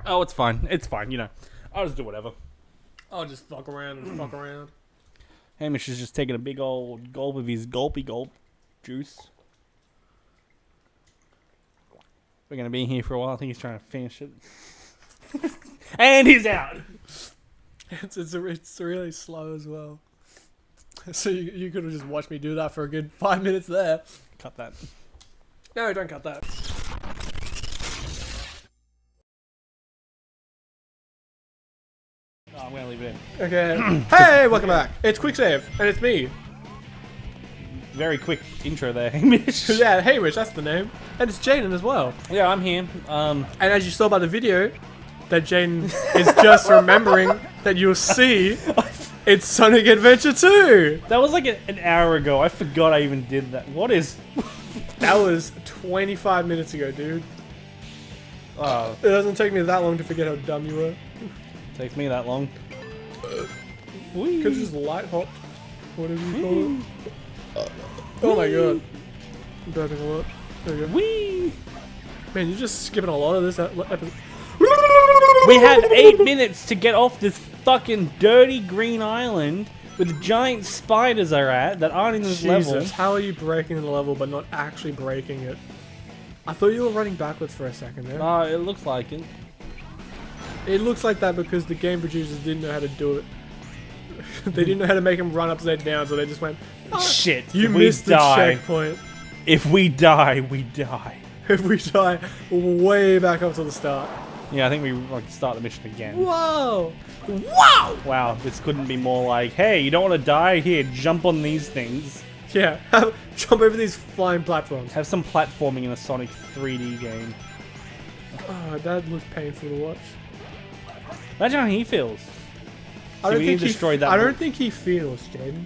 Oh, it's fine. It's fine, you know. I'll just do whatever. I'll just fuck around and fuck around. Hamish is just taking a big old gulp of his gulpy gulp juice. We're going to be here for a while. I think he's trying to finish it. And he's out! It's really slow as well. So you could have just watched me do that for a good 5 minutes there. Cut that. No, don't cut that. Oh, I'm going to leave it in. Okay. Hey, welcome back. It's Quick Save, and it's me. Very quick intro there, Hamish. Yeah, Hamish, that's the name. And it's Jaiden as well. Yeah, I'm here. And as you saw by the video, that Jaiden is just remembering that you'll see it's Sonic Adventure 2. That was like an hour ago. I forgot I even did that. What is... That was 25 minutes ago, dude. Oh, It doesn't take me that long to forget how dumb you were. takes me that long. Could have just light hopped. Whatever you call it. Oh my god. I'm burping a lot. There we go. Whee! Man, you're just skipping a lot of this episode. We have 8 minutes to get off this fucking dirty green island with giant spiders are at that aren't in this level. Jesus, how are you breaking the level but not actually breaking it? I thought you were running backwards for a second there. Oh, it looks like it. It looks like that because the game producers didn't know how to do it. They didn't know how to make him run upside down, so they just went, Shit. you if we missed the die, checkpoint. If we die, we die. If we die way back up to the start. Yeah, I think we like start the mission again. Whoa! Wow! Wow, this couldn't be more like, hey, you don't want to die? Here, jump on these things. Yeah, jump over these flying platforms. Have some platforming in a Sonic 3D game. Oh, that looks painful to watch. Imagine how he feels. I don't we think destroyed that I book. don't think he feels, Jaiden.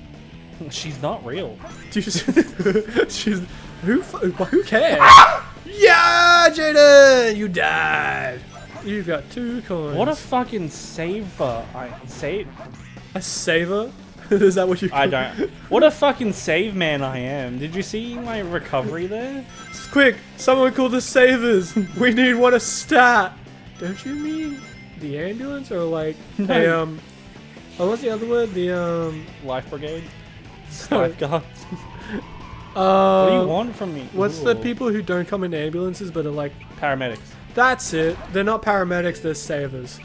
She's not real. She's who cares? Yeah, Jaiden, you died. You've got 2 coins. What a fucking saver. a saver? Is that what you? I don't. What a fucking save man I am. Did you see my recovery there? Quick! Someone call the savers. We need one a stat. Don't you mean the ambulance or like No. Oh, what's the other word? The Life brigade? Sorry. Lifeguards? What do you want from me? What's the Ooh. people who don't come in ambulances but are like? Paramedics. That's it. They're not paramedics. They're savers.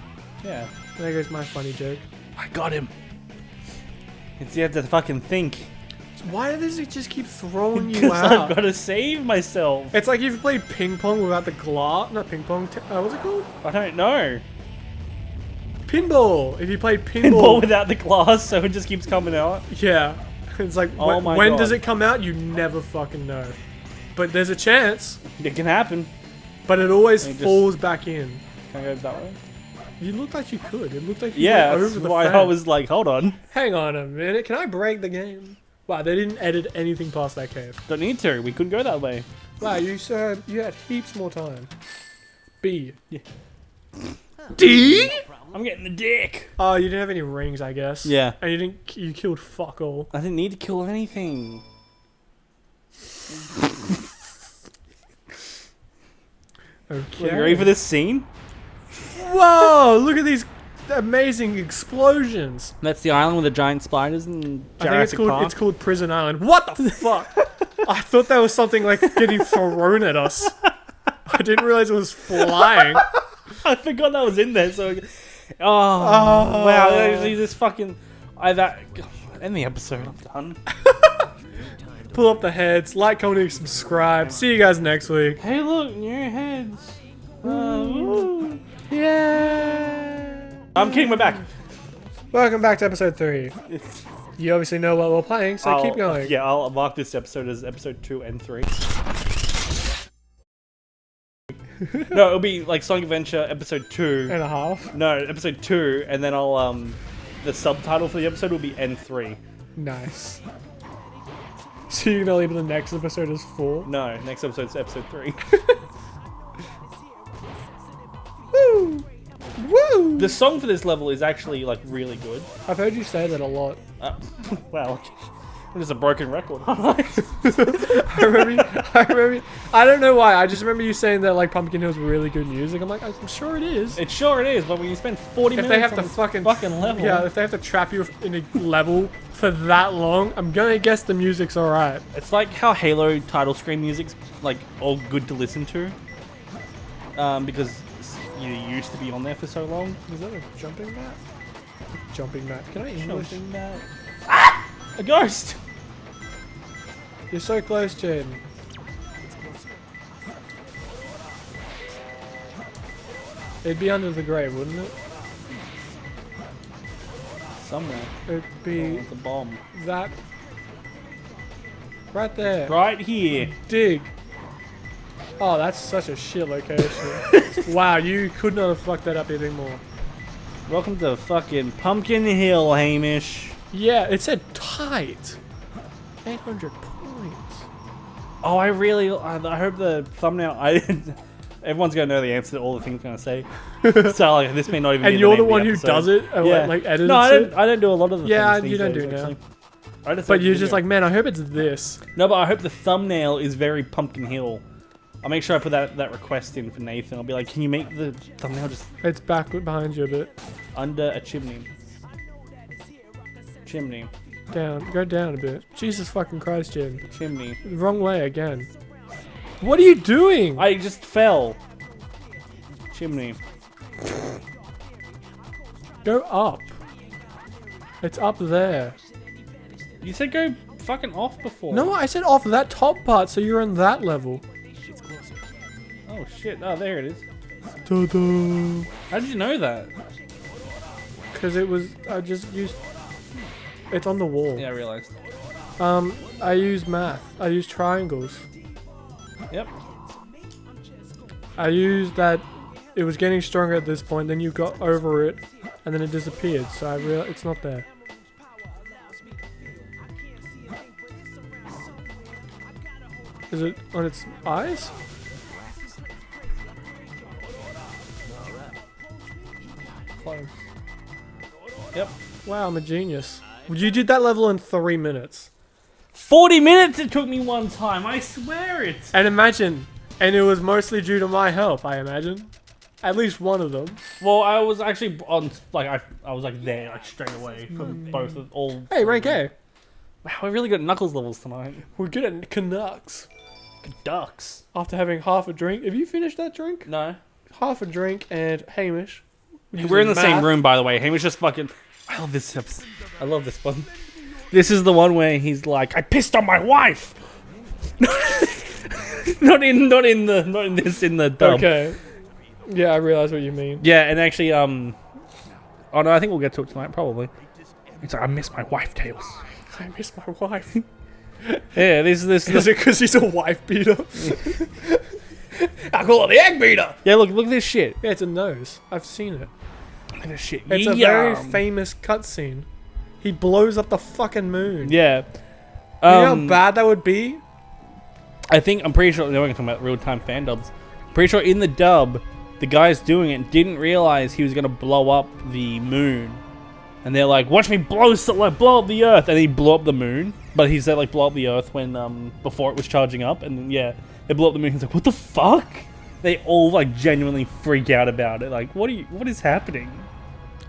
Yeah. There goes my funny joke. I got him. It's you have to fucking think. Why does it just keep throwing you Because I've out? got to save myself. It's like you've played ping pong without the glass. Not ping pong. What's it called? I don't know. Pinball. If you play Pinball without the glass, so it just keeps coming out. Yeah. It's like, Oh my when God. does it come out? You never fucking know. But there's a chance. It can happen. But it always It just- falls back in. Can I go that way? You looked like you could. It looked like you Yeah, went that's over the why fence. I was like, hold on. Hang on a minute. Can I break the game? Wow, they didn't edit anything past that cave. Don't need to. We couldn't go that way. Wow, you had heaps more time. B. Yeah. D? I'm getting the dick. Oh, you didn't have any rings, I guess. Yeah. And you killed fuck all. I didn't need to kill anything. Okay. You ready for this scene? Whoa, look at these amazing explosions. That's the island with the giant spiders and I think Jurassic Park. it's called Prison Island. What the fuck? I thought that was something like getting thrown at us. I didn't realize it was flying. I forgot that was in there. So, wow, actually, this fucking. End the episode. I'm done. Pull up the heads, like, comment, and subscribe. See you guys next week. Hey, look, new heads. Woo. Yeah. I'm kidding. We're back. Welcome back to episode 3. You obviously know what we're playing, so keep going. Yeah, I'll mark this episode as episode 2 and 3. No, it'll be like Sonic Adventure episode 2. And a half. No, episode 2, and then I'll the subtitle for the episode will be N3. Nice. So you're gonna label the next episode as 4? No, next episode's episode 3. Woo! Woo! The song for this level is actually like really good. I've heard you say that a lot. Well, It's a broken record. I remember. I don't know why. I just remember you saying that like Pumpkin Hill's really good music. I'm like, I'm sure it is. It sure it is, but when you spend 40 If minutes they have on to this fucking level, yeah, if they have to trap you in a level for that long, I'm gonna guess the music's alright. it's like how Halo title screen music's like all good to listen to, because you used to be on there for so long. Is that a jumping mat? Jumping mat. Can I English? Something that. Ah! A ghost. You're so close, Jaiden. It'd be under the grave, wouldn't it? Somewhere. It'd Oh, be it's a bomb. that right there. Right here. Dig. Oh, that's such a shit location. Wow, you could not have fucked that up even more. Welcome to fucking Pumpkin Hill, Hamish. Yeah, it said tight. 800 points. Oh, I hope the thumbnail. Everyone's gonna know the answer to all the things I'm gonna say. So like, this may not even. And be you're the name of one who episode. does it and Yeah. like edits No, I it. don't do a lot of the. Yeah, things you don't these do days, now. actually. I just But edit you're the just video. like, man, I hope it's this. No, but I hope the thumbnail is very Pumpkin Hill. I'll make sure I put that request in for Nathan. I'll be like, can you make the thumbnail just It's back behind you a bit. under a chimney? Chimney. Down. Go down a bit. Jesus fucking Christ, Jen. Chimney. Wrong way again. What are you doing? I just fell. Chimney. Go up. It's up there. You said go fucking off before. No, I said off that top part, so you're on that level. Oh shit. Oh, there it is. Ta-da. How did you know that? Because it was, I just used, it's on the wall. Yeah, I realized. I use math. I use triangles. Yep. I used that it was getting stronger at this point, then you got over it, and then it disappeared, so I realized it's not there. Is it on its eyes? Close. Yep. Wow, I'm a genius. You did that level in 3 minutes. 40 minutes it took me one time. I swear it. And imagine, and it was mostly due to my help, I imagine. At least one of them. Well, I was actually on like I was like there like straight away from both of all. Hey, rank A. Wow, we're really good at Knuckles levels tonight. We're good at Canucks. Good ducks. After having half a drink. Have you finished that drink? No. Half a drink and Hamish. We're in the same room, by the way. Hamish just fucking. I love this episode. I love this one. This is the one where he's like, "I pissed on my wife." not in the dub. Okay. Yeah, I realize what you mean. Yeah, and actually, oh no, I think we'll get to it tonight, probably. It's like, I miss my wife, Tails. I miss my wife. Yeah, this Is it because he's a wife beater? I call it the egg beater. Yeah, look at this shit. Yeah, it's a nose. I've seen it. Look at this shit. It's a very famous cutscene. He blows up the fucking moon. Yeah. You know how bad that would be? I'm pretty sure, we're going to talk about real-time fan dubs. Pretty sure in the dub, the guys doing it didn't realize he was going to blow up the moon. And they're like, watch me blow up the earth. And he blew up the moon. But he said, like, blow up the earth when, before it was charging up. And then, yeah, they blew up the moon. He's like, what the fuck? They all, like, genuinely freak out about it. Like, what is happening?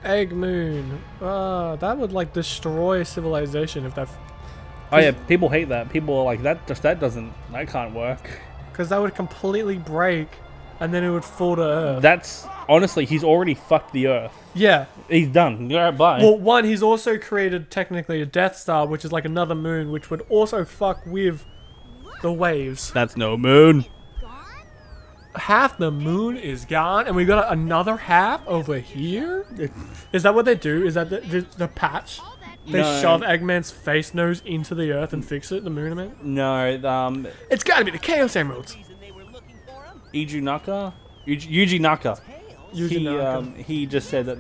Egg moon. That would, like, destroy civilization if that... Oh, yeah, people hate that. People are like, that can't work. Because that would completely break, and then it would fall to Earth. That's, honestly, he's already fucked the Earth. Yeah. He's done. Alright, bye. Well, one, he's also created technically a Death Star, which is like another moon, which would also fuck with the waves. That's no moon. Half the moon is gone, and we got another half over here? Is that what they do? Is that the patch? They No. shove Eggman's face nose into the Earth and fix it, the moon, I mean? No, It's gotta be the Chaos Emeralds! Yuji Naka? Yuji Naka. He just said that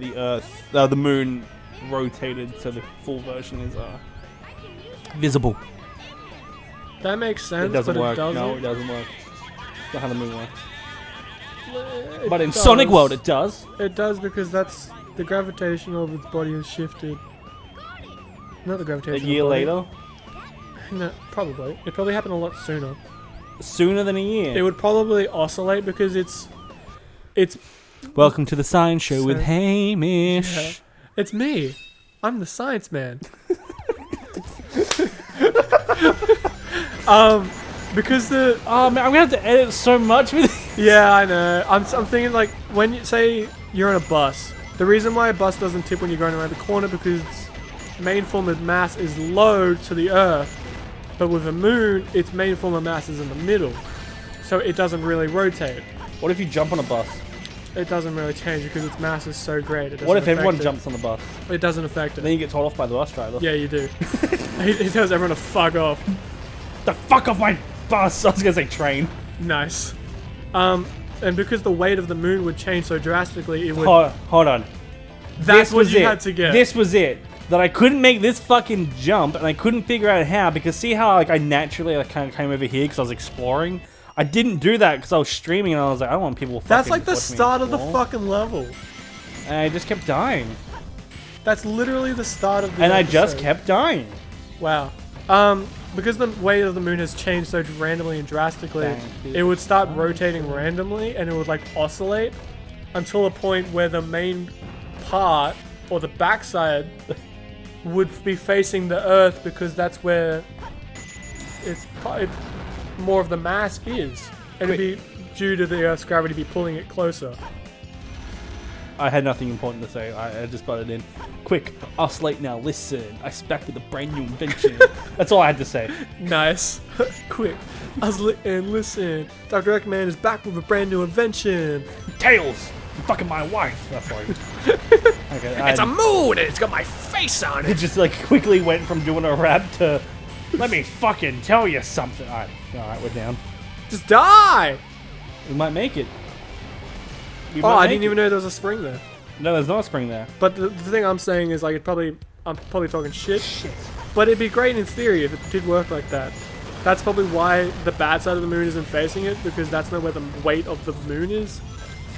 the moon rotated so the full version is visible. That makes sense, It doesn't but work. it doesn't. No, it doesn't work. That's not how the moon works. It But in does. Sonic World, it does. It does because that's the gravitation of its body has shifted. Not the A gravitation. year of the body. later. No, probably. It probably happened a lot sooner. Sooner than a year. It would probably oscillate because it's. Welcome to the Science Show with Hamish. Yeah, it's me. I'm the science man. Because the Oh man, I'm gonna have to edit so much with this. yeah, I know. I'm thinking like when you say you're on a bus, the reason why a bus doesn't tip when you're going around the corner because its main form of mass is low to the Earth, but with the moon, its main form of mass is in the middle, so it doesn't really rotate. What if you jump on a bus? It doesn't really change because its mass is so great. What if everyone jumps on the bus? It doesn't affect it. Then you get told off by the bus driver. Yeah, you do. he tells everyone to fuck off. The fuck off my bus! I was gonna say train. Nice. And because the weight of the moon would change so drastically, it would. Hold on. That's what you had to get. This was it. That I couldn't make this fucking jump, and I couldn't figure out how. Because see how like I naturally like kind of came over here because I was exploring. I didn't do that because I was streaming, and I was like, I don't want people. That's like the watch me start of the explore. fucking level. And I just kept dying. That's literally the start of the. And I episode. just kept dying. Wow. Because the weight of the moon has changed so randomly and drastically, Thank it would start rotating randomly, and it would like oscillate until a point where the main part or the backside would be facing the Earth because that's where more of the mass is, and it'd be due to the Earth's gravity be pulling it closer. I had nothing important to say. I just got it in. Quick, oscillate now. Listen, I back with a brand new invention. That's all I had to say. Nice. Quick, and listen. Dr. Eggman is back with a brand new invention. Tails, you're fucking my wife. That's right. Okay, It's a moon, and it's got my face on It it. just like quickly went from doing a rap to let me fucking tell you something. All right, we're down. Just die. We might make it. We Oh, might I make didn't it. even know there was a spring there. No, there's not a spring there. But the thing I'm saying is, like, I'm probably talking shit. But it'd be great in theory if it did work like that. That's probably why the bad side of the moon isn't facing it, because that's not where the weight of the moon is.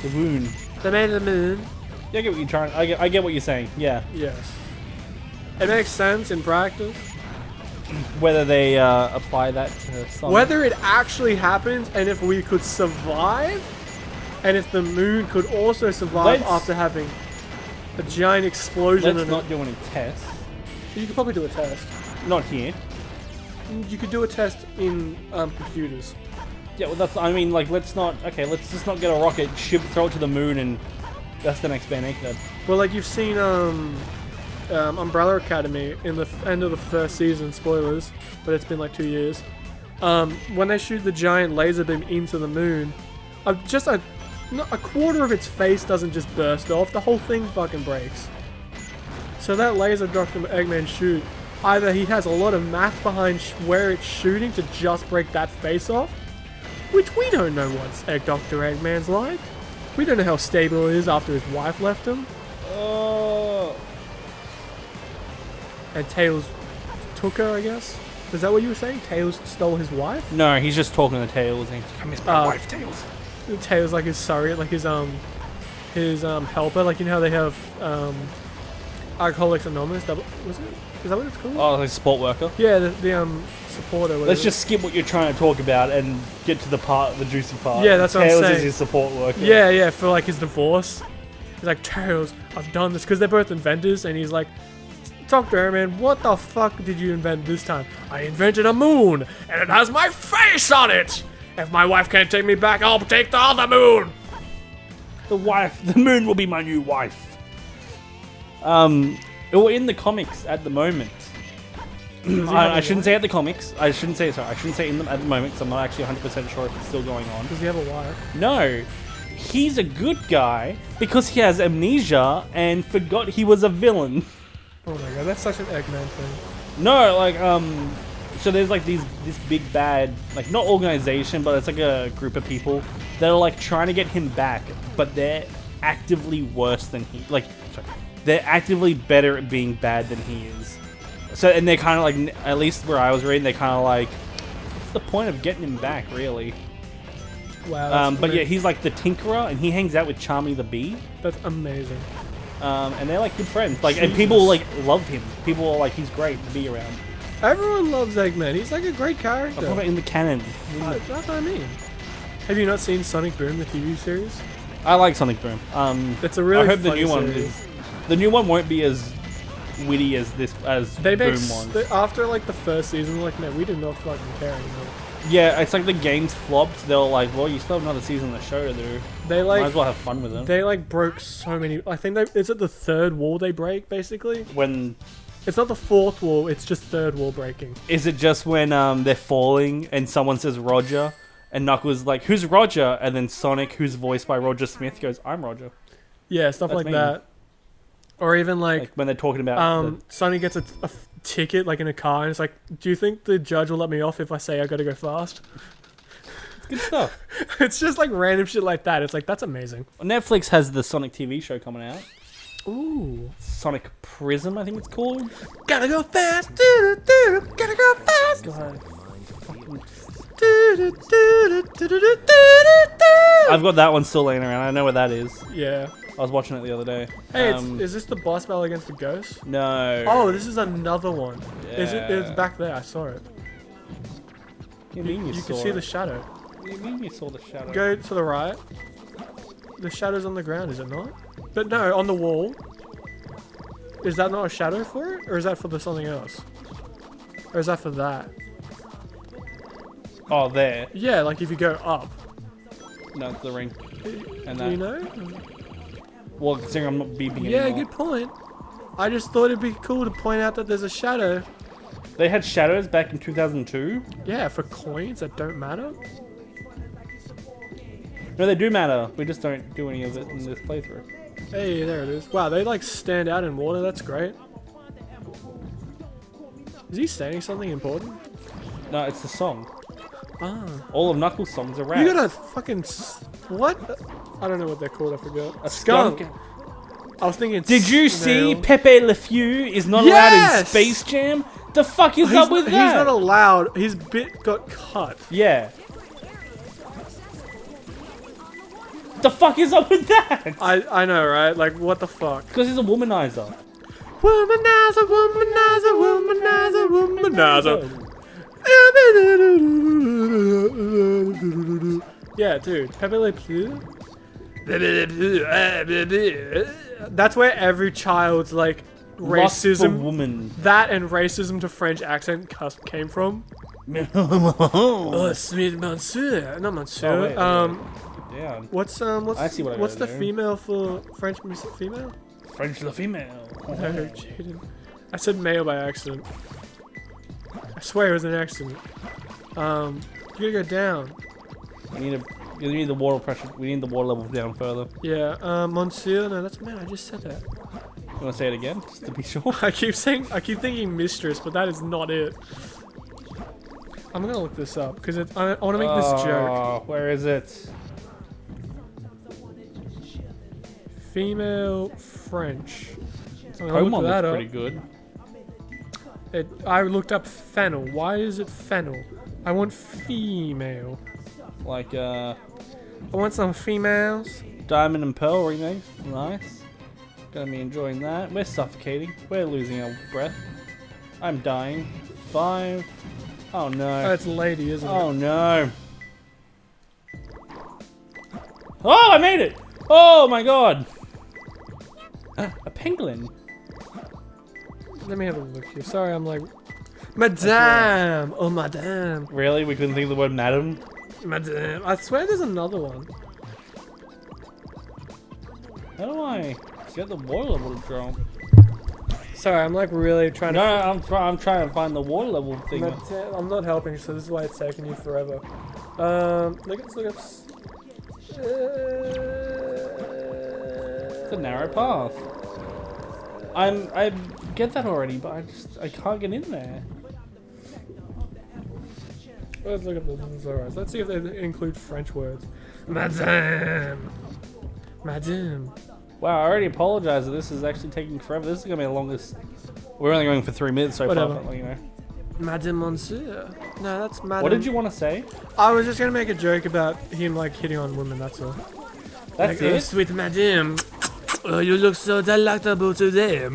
The moon. The weight of the moon. Yeah, I get what you're trying. I get what you're saying. Yeah. Yes. It makes sense in practice. Whether they apply that to something. Whether it actually happens, and if we could survive, and if the moon could also survive after having a giant explosion. Let's not do any tests. You could probably do a test. Not here. You could do a test in computers. Yeah, well, that's. I mean, like, let's not. Okay, let's just not get a rocket, throw it to the moon, and that's the next band aid. Well, like you've seen Umbrella Academy in the end of the first season. Spoilers, but it's been like 2 years. When they shoot the giant laser beam into the moon, just a quarter of its face doesn't just burst off. The whole thing fucking breaks. So that laser Dr. Eggman shoot, either he has a lot of math behind where it's shooting to just break that face off, which we don't know what Dr. Eggman's like. We don't know how stable it is after his wife left him. Oh. And Tails took her, I guess? Is that what you were saying? Tails stole his wife? No, he's just talking to Tails. And he's like, I miss my wife, Tails. Tails like his surrogate, like his helper, like you know how they have Alcoholics Anonymous. Was it? Is that what it's called? Oh, like a support worker. Yeah, the supporter. Whatever. Let's just skip what you're trying to talk about and get to the juicy part. Yeah, that's what I'm Tails saying. is his support worker. Yeah, for like his divorce. He's like, Tails, I've done this because they're both inventors, and he's like, Dr. Eggman, what the fuck did you invent this time? I invented a moon, and it has my face on it. If my wife can't take me back, I'll take the other moon. The moon will be my new wife. In the comics at the moment. I shouldn't say at the comics. I shouldn't say in them at the moment because I'm not actually 100% sure if it's still going on. Does he have a wife? No. He's a good guy because he has amnesia and forgot he was a villain. Oh my god, that's such an Eggman thing. No, like, so there's like this big bad, like not organization, but it's like a group of people that are like trying to get him back, but they're actively worse than they're actively better at being bad than he is. So, and they're kind of like, at least where I was reading, they're kind of like, what's the point of getting him back, really? Wow. But yeah, he's like the Tinkerer, and he hangs out with Charmy the Bee. That's amazing. And they're like good friends. Like, and people like love him. People are like, he's great to be around. Everyone loves Eggman. He's like a great I'm character. talking about in the canon. That's what I mean. Have you not seen Sonic Boom, the TV series? I like Sonic Boom. It's a really I hope the funny new one series. is. The new one won't be as witty as They Boom make was. after like the first season, like man, we did not fucking care anymore. Yeah, it's like the games flopped. They were like, well, you still have another season of the show to do. They Might like as well have fun with them. they like broke so many. I think they is it the third wall they break basically. When It's not the fourth wall. It's just third wall breaking. is it just when they're falling and someone says Roger and Knuckles is like, who's Roger? And then Sonic, who's voiced by Roger Smith, goes, I'm Roger. Yeah, stuff That's like me. that. Or even like When they're talking about Sonny gets a ticket like in a car and it's like, do you think the judge will let me off if I say I gotta go fast? it's good stuff. It's just like random shit like that. It's like, that's amazing. Netflix has the Sonic TV show coming out. Ooh. Sonic Prism, I think it's called. Gotta go fast. Gotta go fast. God. Yeah. I've got that one still laying around. I know where that is. Yeah. I was watching it the other day. Hey, is this the boss battle against the ghost? No. Oh, this is another one. Is it? It's Yeah. back there. I saw it. You mean You saw can see it? the shadow. What do you mean you saw the shadow? Go to the right. The shadow's on the ground, is it not? But no, on the wall. Is that not a shadow for it? Or is that for something else? Or is that for that? Oh, there. Yeah, like if you go up. No, it's the ring. And Do that. you know? Well, considering I'm not beeping Yeah, anymore. good point. I just thought it'd be cool to point out that there's a shadow. They had shadows back in 2002. Yeah, for coins that don't matter. No, they do matter. We just don't do any of it in this playthrough. Hey, there it is. Wow, they like stand out in water. That's great. Is he saying something important? No, it's the song. Ah. All of Knuckles' songs are rap. You got a fucking... What? I don't know what they're called. I forgot. A skunk. I was thinking... Did you see snail. Pepe Le Pew is not allowed in Yes! Space Jam? The fuck is He's up with not, that? He's not allowed. His bit got cut. Yeah. The fuck is up with that? I know, right? Like, what the fuck? Because he's a womanizer. Womanizer, womanizer, womanizer, womanizer. Yeah, dude. Pepe Le Pew. That's where every child's like Lust for racism, woman. that and racism to French accent came from. Oh, Smith Monsieur, not Monsieur. Oh, wait, yeah. What's I see what I what's gotta the do. female for French music? Female? French Le female. No, Jaiden. I said male by accident. I swear it was an accident. You gotta go down. We need the water pressure. We need the water level down further. Yeah, Monsieur. No, that's man. I just said that. You want to say it again, just to be sure? I keep thinking mistress, but that is not it. I'm gonna look this up because I want to make this joke. Where is it? Female French. So I'm gonna Home look one that looks up. pretty good. I looked up fennel. Why is it fennel? I want female. Like, I want some females. Diamond and Pearl remake. Nice. Gonna be enjoying that. We're suffocating. We're losing our breath. I'm dying. 5. Oh no. That's lady, isn't Oh no. Oh, I made it! Oh my god! A penguin. it? Let me have a look here. Sorry, I'm like, Madame. Oh, Madame. Really? We couldn't think of the word madam? Madame. I swear there's another one. How do I get the water level to drop? Sorry, I'm like really trying No, to. I'm trying to find the water level thing. I'm not helping, so this is why it's taking you forever. Let's look up. It's a narrow path. I get that already, but I can't get in there. Let's look up the thesaurus. Let's see if they include French words. Madame. Madame. Wow, I already apologize that this is actually taking forever. This is gonna be the longest. We're only going for 3 minutes so Whatever. far, but you know. Madame Monsieur. No, that's Madame. What did you want to say? I was just gonna make a joke about him like hitting on women. That's all. That's like, it? sweet Madame. Oh, you look so delectable today.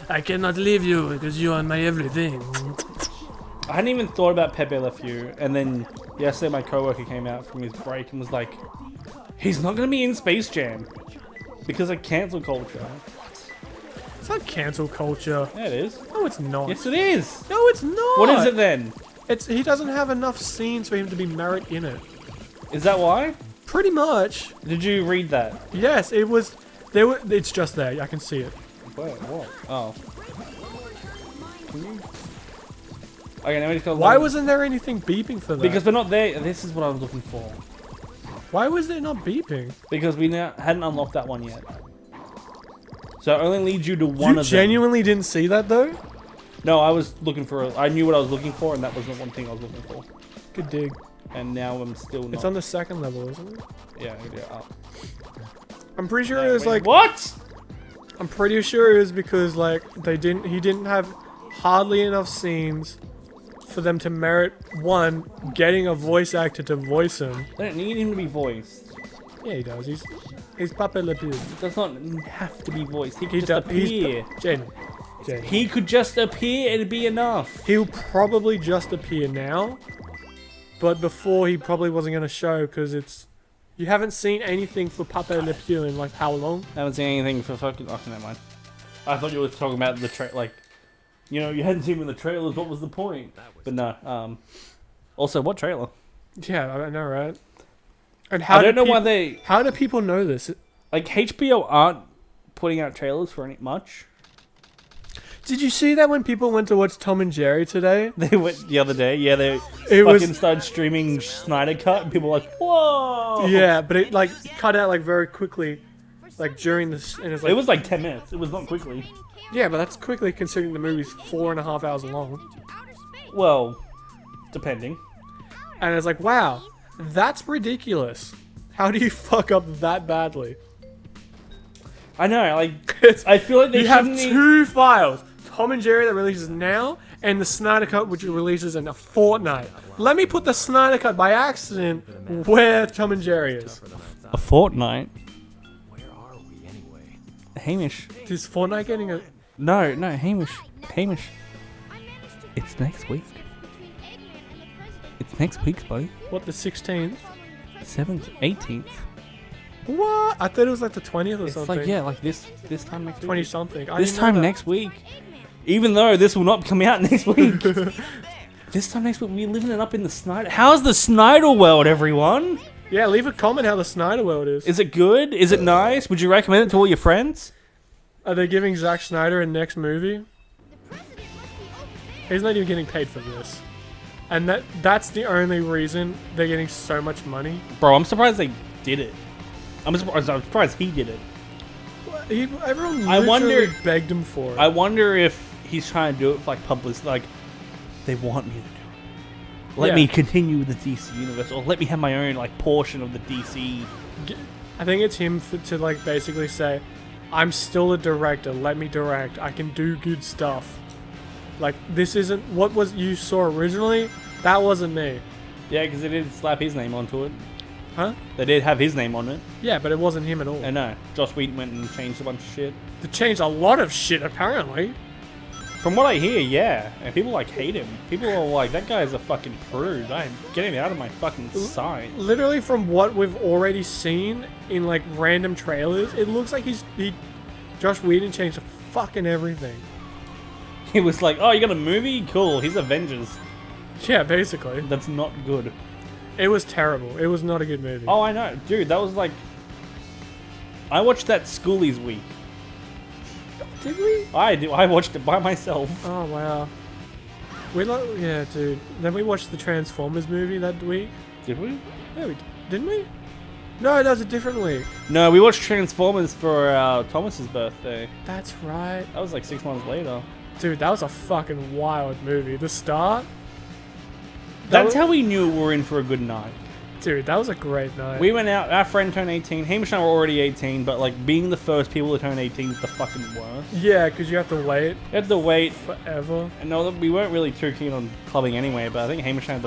I cannot leave you because you are my everything. I hadn't even thought about Pepe Le Pew, and then yesterday my coworker came out from his break and was like, he's not going to be in Space Jam because of cancel culture. It's not cancel culture. Yeah, it is. No, it's not. Yes, it is. No, it's not. What is it then? He doesn't have enough scenes for him to be merit in it. Is that why? Pretty much. Did you read that? Yes, it was. It's just there. I can see it. Where? What? Oh. Can you? Okay, now we just got. Why wasn't there anything beeping for that? Because we're not there. This is what I was looking for. Why was there not beeping? Because we hadn't unlocked that one yet. So it only leads you to one of them. You genuinely didn't see that though? No, I was looking for. I knew what I was looking for, and that was the one thing I was looking for. Good dig. And now I'm still not. It's on the second level, isn't it? Yeah, up. I'm pretty sure it was like. What? I'm pretty sure it was because like he didn't have hardly enough scenes for them to merit one getting a voice actor to voice him. They don't need him to be voiced. Yeah, he does. He's Pepe Le Pew. It does not have to be voiced. He could just appear. Jaiden. He could just appear. It'd be enough. He'll probably just appear now, but before he probably wasn't going to show because it's. You haven't seen anything for Pepe Le Pew in like how long? I haven't seen anything for fucking. Oh, never mind. I thought you were talking about the like, you know, you hadn't seen him in the trailers. What was the point? But no. Also, what trailer? Yeah, I know, right? And I don't know why they. How do people know this? Like HBO aren't putting out trailers for any much. Did you see that when people went to watch Tom and Jerry today? They went the other day. Yeah, they started streaming Snyder Cut, and people were like, "Whoa!" Yeah, but it like cut out like very quickly, like during this, and it's like it was like 10 minutes. It was not quickly. Yeah, but that's quickly considering the movie's 4.5 hours long. Well, depending. And it's like, wow, that's ridiculous. How do you fuck up that badly? I know, like I feel like they have two files. Tom and Jerry that releases now, and the Snyder Cut which releases in a fortnight. Let me put the Snyder Cut by accident where Tom and Jerry is. A fortnight? Where are we anyway? Hamish. Is Fortnite getting a... No, Hamish. It's next week. It's next week, buddy. What, the 16th? 7th, 18th. What? I thought it was like the 20th or It's something. like, yeah, like this time next week. 20 something. This time next week. Even though this will not come out next week. This time next week, we're living it up in the Snyder. How's the Snyder world, everyone? Yeah, leave a comment how the Snyder world is. Is it good? Is it nice? Would you recommend it to all your friends? Are they giving Zack Snyder a next movie? He's not even getting paid for this. And that's the only reason they're getting so much money. Bro, I'm surprised they did it. I'm surprised he did it. Everyone I wonder, begged him for it. I wonder if he's trying to do it for like publicity. Like, they want me to do it. Let me continue with the DC universe, or let me have my own like portion of the DC. I think it's him to like basically say, I'm still a director. Let me direct. I can do good stuff. Like, this isn't what was you saw originally. That wasn't me. Yeah, because they did slap his name onto it. Huh? They did have his name on it. Yeah, but it wasn't him at all. I know. Joss Whedon went and changed a bunch of shit. They changed a lot of shit, apparently. From what I hear, yeah. And people like hate him. People are like, that guy's a fucking prude. Get him out of my fucking sight. Literally, from what we've already seen in like random trailers, it looks like Joss Whedon changed fucking everything. He was like, oh, you got a movie? Cool. He's Avengers. Yeah, basically. That's not good. It was terrible. It was not a good movie. Oh, I know. Dude, that was like... I watched that Schoolies week. Did we? I watched it by myself. Oh, wow. Yeah, dude. Then we watched the Transformers movie that week. Did we? Yeah, didn't we? No, that was a different week. No, we watched Transformers for Thomas's birthday. That's right. That was like 6 months later. Dude, that was a fucking wild movie. The start... That's how we knew we were in for a good night. Dude, that was a great night. We went out, our friend turned 18. Hamish and I were already 18, but like being the first people to turn 18 is the fucking worst. Yeah, because you have to wait. You had to wait forever. And no, we weren't really too keen on clubbing anyway, but I think Hamish and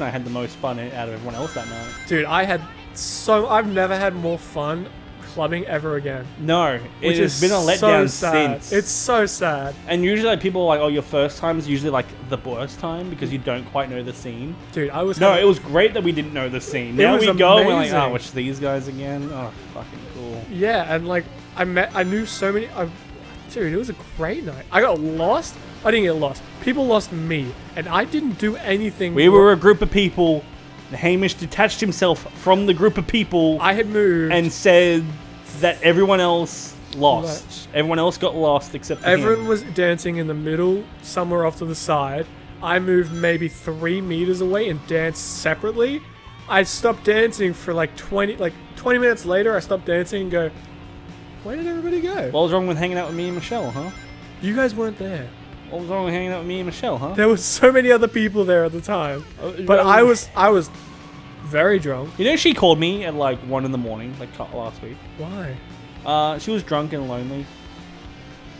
I had the most fun out of everyone else that night. Dude, I've never had more fun clubbing ever again. No, Which it has been a so letdown sad. since. It's so sad. And usually like, people are like, oh, your first time is usually like the worst time because you don't quite know the scene. Dude, I was... No, it was great that we didn't know the scene. Now was we go and we're like, amazing. oh, watch these guys again. Oh, fucking cool. Yeah, and like, I knew so many... dude, it was a great night. I got lost. I didn't get lost. People lost me, and I didn't do anything. We were a group of people. Hamish detached himself from the group of people I had moved. and said that everyone else lost. Everyone else got lost except for Everyone him. was dancing in the middle, somewhere off to the side. I moved maybe 3 meters away and danced separately. I stopped dancing for like 20 minutes later. I stopped dancing and go, where did everybody go? What was wrong with hanging out with me and Michelle, huh? You guys weren't there. What was wrong with hanging out with me and Michelle, huh? There was so many other people there at the time, but I was very drunk. You know, she called me at like 1 in the morning, like last week. Why? She was drunk and lonely.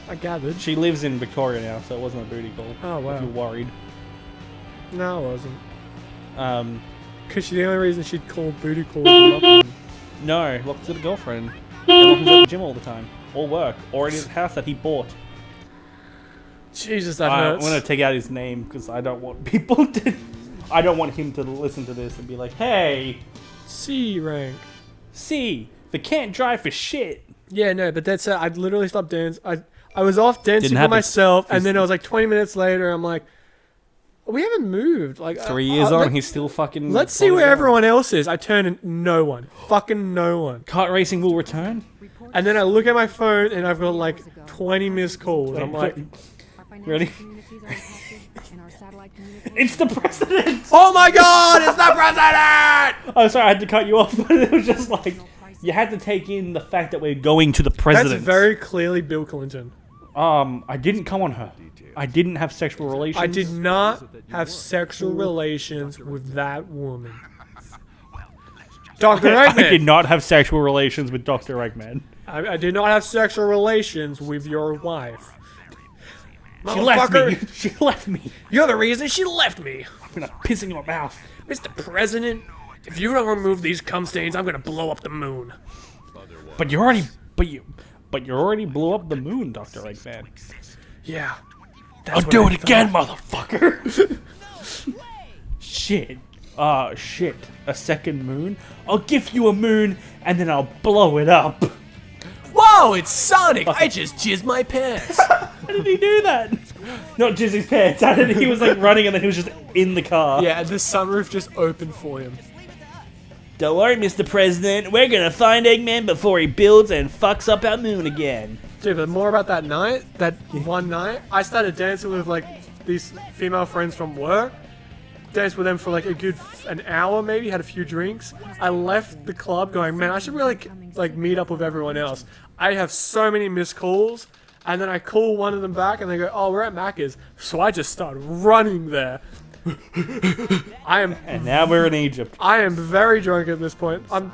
I gathered. She lives in Victoria now, so it wasn't a booty call. Oh, wow. If you're worried. No, I wasn't. Um, Because the only reason she'd call booty calls was Lachlan. no, Lachlan's got a girlfriend. And Lachlan's at the gym all the time. Or work. Or in his house that he bought. Jesus, that I'm hurts. going to take out his name because I don't want people to... I don't want him to listen to this and be like, hey, C rank. see, they can't drive for shit. Yeah, no, but that's I literally stopped dancing. I was off dancing Didn't for have it. myself, and then I was like 20 minutes later, I'm like, we haven't moved. Like 3 years on, he's still fucking... Let's see where everyone else is. I turn and no one. Fucking no one. Kart racing will return? And then I look at my phone and I've got like 20 missed calls. And I'm like, Ready? It's the president! oh my god, it's the president! Oh, sorry, I had to cut you off, but it was just like... You had to take in the fact that we're going to the president. That's very clearly Bill Clinton. I didn't come on her. I didn't have sexual relations. I did not have sexual relations with that woman. Dr. I Eggman. did not have sexual relations with Dr. Eggman. I did not have sexual relations with your wife. She left Motherfucker, me. She left me. you're the reason she left me. I'm gonna piss in your mouth. Mr. President, if you don't remove these cum stains, I'm gonna blow up the moon. But you already blew up the moon, Dr. Eggman. Yeah. I'll do it again, motherfucker. Shit. Shit. A second moon? I'll give you a moon, and then I'll blow it up. Whoa, it's Sonic! I just jizzed my pants. How did he do that? Not just his pants. How did he was like running, and then he was just in the car. Yeah, and the sunroof just opened for him. Don't worry, Mr. President. We're gonna find Eggman before he builds and fucks up our moon again. Dude, but more about that night, that one night, I started dancing with like these female friends from work. Danced with them for like an hour maybe, had a few drinks. I left the club going, man, I should really like meet up with everyone else. I have so many missed calls, and then I call one of them back and they go, oh, we're at Macca's. So I just start running there. And now we're in Egypt. I am very drunk at this point. I'm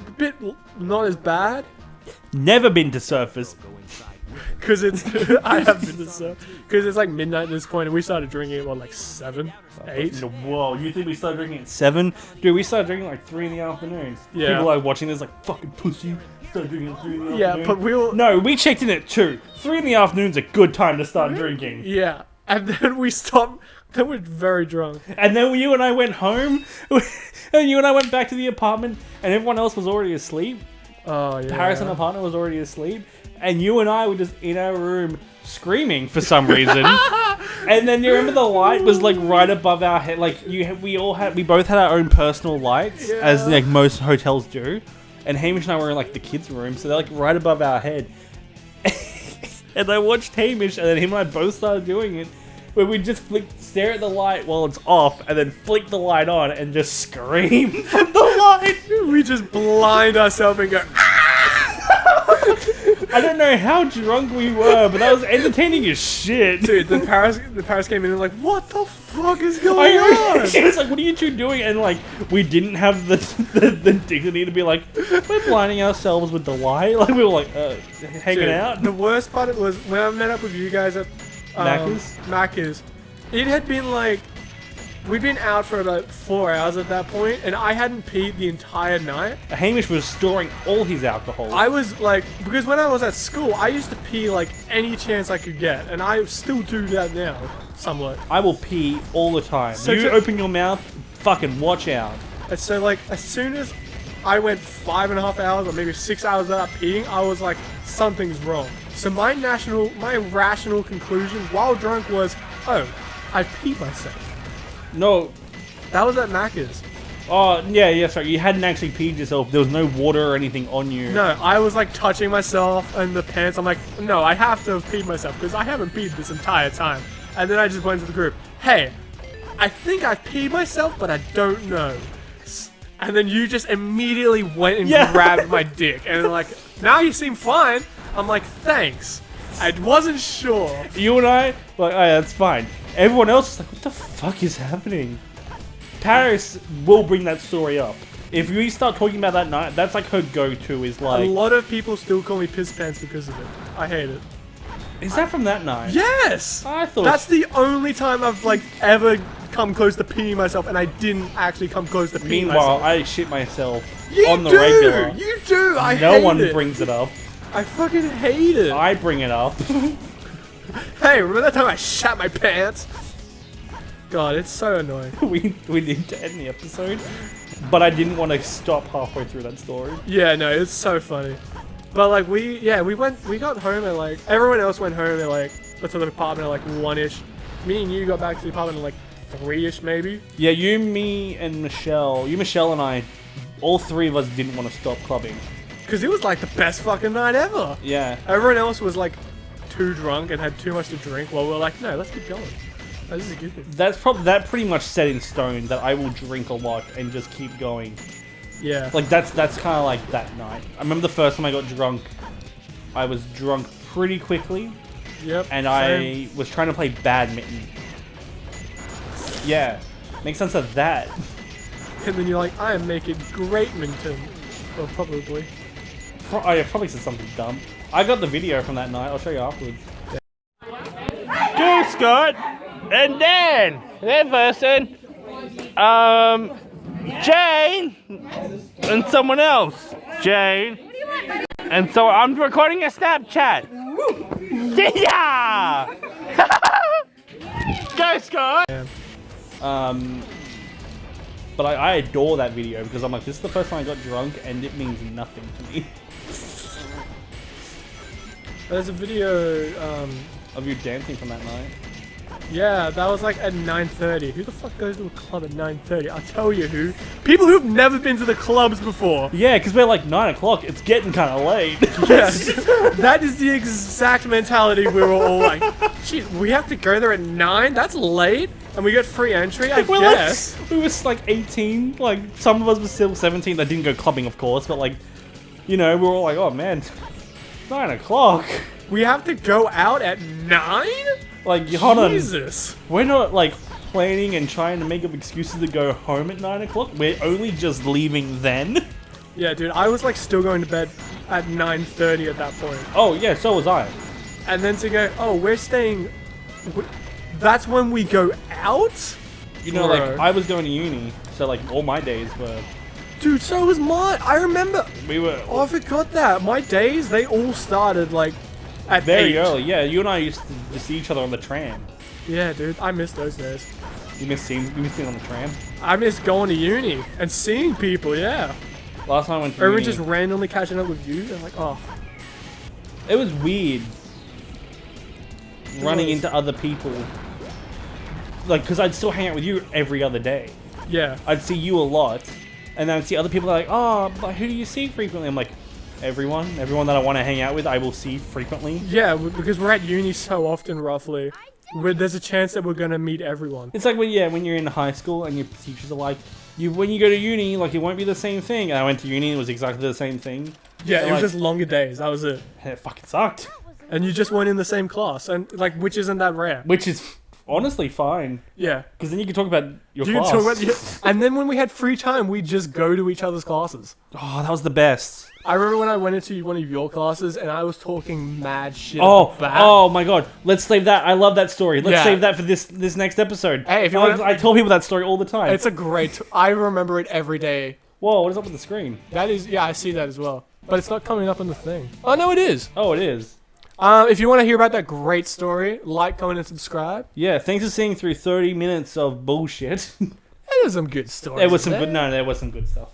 a bit not as bad. Never been to Surfers. Because it's, I have been to surf. Because it's like midnight at this point, and we started drinking at what, like 7, 8? Whoa, you think we started drinking at 7? Dude, we started drinking like 3 in the afternoon. Yeah. People like watching this like, fucking pussy. Started drinking at 3 in the afternoon. Yeah, but we'll. No, we checked in at 2. 3 in the afternoon's a good time to start drinking. Yeah, and then we stopped. Then we're very drunk. And then you and I went home. And you and I went back to the apartment, and everyone else was already asleep. Oh, yeah. Paris and her partner was already asleep. And you and I were just in our room screaming for some reason. And then you remember the light was like right above our head. Like we both had our own personal lights, as like most hotels do. And Hamish and I were in like the kids' room, so they're like right above our head. And I watched Hamish, and then him and I both started doing it, where we just stare at the light while it's off, and then flick the light on and just scream from the light. We just blind ourselves and go. I don't know how drunk we were, but that was entertaining as shit. Dude, the Paris came in and like, what the fuck is going on? She was like, what are you two doing? And like, we didn't have the dignity to be like, we're blinding ourselves with the light. Like, we were like, hanging Dude, out. The worst part was when I met up with you guys at Macca's? Macca's. It had been like we'd been out for about 4 hours at that point, and I hadn't peed the entire night. Hamish was storing all his alcohol. I was like, because when I was at school, I used to pee like any chance I could get, and I still do that now, somewhat. I will pee all the time. So you open your mouth, fucking watch out. And so like, as soon as I went 5.5 hours or maybe 6 hours without peeing, I was like, something's wrong. So my rational conclusion while drunk was, oh, I peed myself. No. That was at Macca's. Oh, yeah, sorry. You hadn't actually peed yourself. There was no water or anything on you. No, I was like touching myself in the pants. I'm like, no, I have to have peed myself because I haven't peed this entire time. And then I just went to the group, hey, I think I peed myself, but I don't know. And then you just immediately went and grabbed my dick. And like, now you seem fine. I'm like, thanks. I wasn't sure. You and I, like, oh, yeah, that's fine. Everyone else is like, what the fuck is happening? Paris will bring that story up. If we start talking about that night, that's like her go-to is like... A lot of people still call me piss pants because of it. I hate it. Is that from that night? Yes! I thought... That's the only time I've like ever come close to peeing myself, and I didn't actually come close to peeing Meanwhile, myself. I shit myself You on the do! regular. You do! I hate No one it. brings it up. I fucking hate it. I bring it up. Hey, remember that time I shat my pants? God, it's so annoying. we need to end the episode, but I didn't want to stop halfway through that story. Yeah, no, it's so funny. But like we got home at like, everyone else went home at like, to the apartment at like 1-ish. Me and you got back to the apartment at like 3-ish maybe. Yeah, you, me, and Michelle. Michelle, and I, all three of us didn't want to stop clubbing. Cause it was like the best fucking night ever. Yeah. Everyone else was like too drunk and had too much to drink, while we were like, no, let's keep going. Oh, this is a good thing. That pretty much set in stone that I will drink a lot and just keep going. Yeah. Like that's kind of like that night. I remember the first time I got drunk, I was drunk pretty quickly. Yep. And same. I was trying to play badminton. Yeah, makes sense of that. And then you're like, I am making great minton. Well, probably. I probably said something dumb. I got the video from that night. I'll show you afterwards. Go, Scott, and Dan. That person, Jane, and someone else. Jane. And so I'm recording a Snapchat. Yeah. Go, Scott. But I adore that video because I'm like, this is the first time I got drunk and it means nothing to me. There's a video, Of you dancing from that night. yeah, that was like at 9:30. Who the fuck goes to a club at 9:30? I'll tell you who. People who've never been to the clubs before. Yeah, because we're like 9 o'clock. It's getting kind of late. Yes. That is the exact mentality we were all like, shit, we have to go there at 9? That's late? And we get free entry, I guess. Like, we were like 18. Like, some of us were still 17. That didn't go clubbing, of course. But like, you know, we were all like, oh man, 9 o'clock. We have to go out at 9? Like, hold on. Jesus. We're not like planning and trying to make up excuses to go home at 9 o'clock. We're only just leaving then. Yeah, dude, I was like still going to bed at 9:30 at that point. Oh yeah, so was I. And then to go, oh, we're staying... That's when we go out? You know, Bro. like, I was going to uni, so like all my days were... Dude, so was mine. I remember... We were... Oh, I forgot that. My days, they all started like at Very 8. early, yeah. You and I used to see each other on the tram. Yeah, dude, I miss those days. You miss being on the tram? I miss going to uni and seeing people, yeah. Last time I went to Everyone uni, just randomly catching up with you. They're like, oh. it was weird running was. into other people. Like, because I'd still hang out with you every other day. Yeah. I'd see you a lot, and then I'd see other people like, oh, but who do you see frequently? I'm like, everyone that I want to hang out with, I will see frequently. Yeah, because we're at uni so often, roughly. There's a chance that we're going to meet everyone. It's like when you're in high school and your teachers are like, when you go to uni, like, it won't be the same thing. And I went to uni and it was exactly the same thing. Yeah, So, it was like, just longer days. That was it. it fucking sucked. And you just weren't in the same class, and like, which isn't that rare. Which is honestly fine. Yeah. Because then you can talk about your You class. can talk about and then when we had free time, we'd just go to each other's classes. Oh, that was the best. I remember when I went into one of your classes and I was talking mad shit. Oh, at the back. oh my god. Let's save that. I love that story. Let's Yeah. save that for this next episode. Hey, if you want, I tell people that story all the time. it's a great. I remember it every day. Whoa, what is up with the screen? That is, yeah, I see that as well. But it's not coming up on the thing. Oh no, it is. Oh, it is. If you want to hear about that great story, like, comment, and subscribe. Yeah, thanks for seeing through 30 minutes of bullshit. There's some good stories. There was some in good. No, there was some good stuff.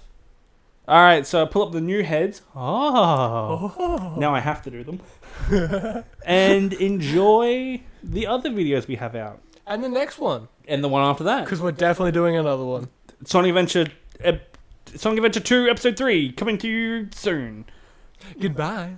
All right, so pull up the new heads. Oh. Now I have to do them. And enjoy the other videos we have out. And the next one, And the one after that. because we're definitely doing another one. Sonic Adventure 2, Episode 3, coming to you soon. Goodbye.